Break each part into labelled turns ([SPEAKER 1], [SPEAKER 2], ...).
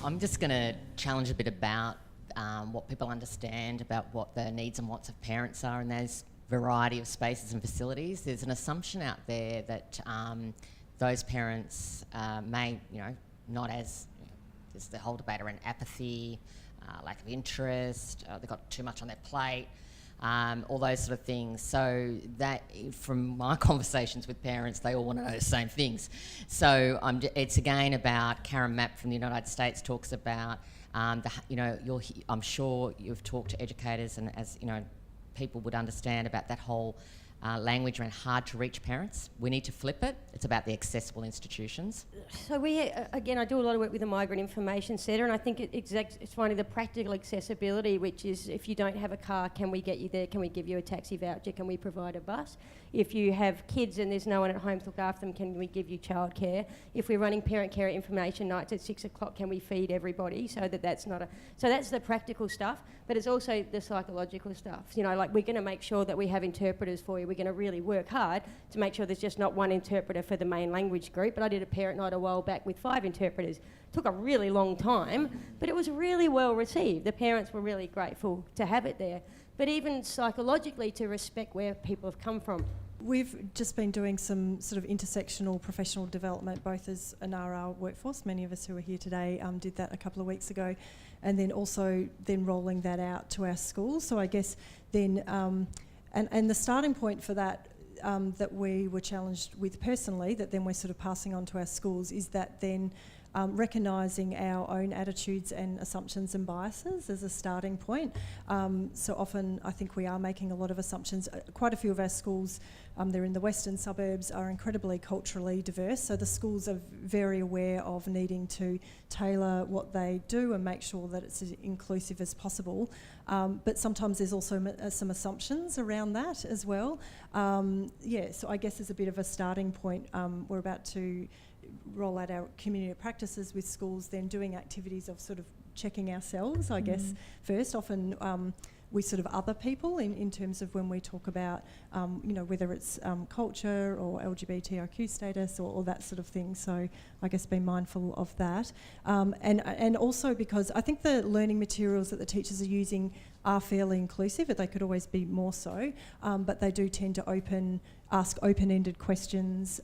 [SPEAKER 1] I'm just going to challenge a bit about what people understand about what the needs and wants of parents are in those variety of spaces and facilities. There's an assumption out there that those parents may, not as, there's the whole debate around apathy, lack of interest, they've got too much on their plate, all those sort of things. So that, from my conversations with parents, they all want to know the same things. So it's again about, Karen Mapp from the United States talks about, I'm sure you've talked to educators, and as people would understand about that whole language around hard to reach parents. We need to flip it. It's about the accessible institutions.
[SPEAKER 2] So I do a lot of work with the Migrant Information Centre, and I think it's finding the practical accessibility, which is, if you don't have a car, can we get you there? Can we give you a taxi voucher? Can we provide a bus? If you have kids and there's no one at home to look after them, can we give you childcare? If we're running parent care information nights at 6 o'clock, can we feed everybody so that's not so that's the practical stuff, but it's also the psychological stuff. Like, we're going to make sure that we have interpreters for you. We're going to really work hard to make sure there's just not one interpreter for the main language group. But I did a parent night a while back with 5 interpreters. Took a really long time, but it was really well received. The parents were really grateful to have it there. But even psychologically, to respect where people have come from.
[SPEAKER 3] We've just been doing some sort of intersectional professional development, both as an RR workforce. Many of us who are here today did that a couple of weeks ago, and then also rolling that out to our schools. So I guess then, and the starting point for that that we were challenged with personally, that then we're sort of passing on to our schools, is that then recognising our own attitudes and assumptions and biases as a starting point. So often I think we are making a lot of assumptions. Quite a few of our schools, they're in the western suburbs, are incredibly culturally diverse, so the schools are very aware of needing to tailor what they do and make sure that it's as inclusive as possible. But sometimes there's also some assumptions around that as well. So I guess as a bit of a starting point, we're about to roll out our community practices with schools, then doing activities of sort of checking ourselves, I guess, first. Often we sort of other people in terms of when we talk about, whether it's culture or LGBTIQ status or that sort of thing. So I guess be mindful of that. And also because I think the learning materials that the teachers are using are fairly inclusive, but they could always be more so. But they do tend to ask open-ended questions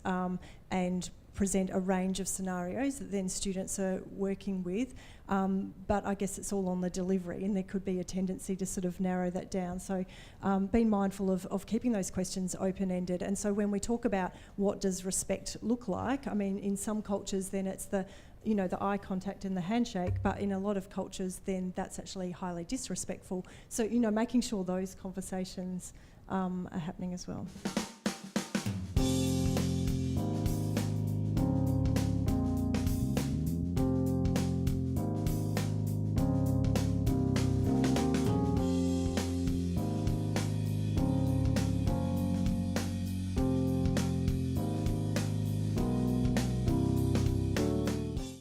[SPEAKER 3] and present a range of scenarios that then students are working with, but I guess it's all on the delivery, and there could be a tendency to sort of narrow that down. So being mindful of keeping those questions open-ended. And so when we talk about what does respect look like, I mean, in some cultures then it's the eye contact and the handshake, but in a lot of cultures then that's actually highly disrespectful. So, making sure those conversations are happening as well.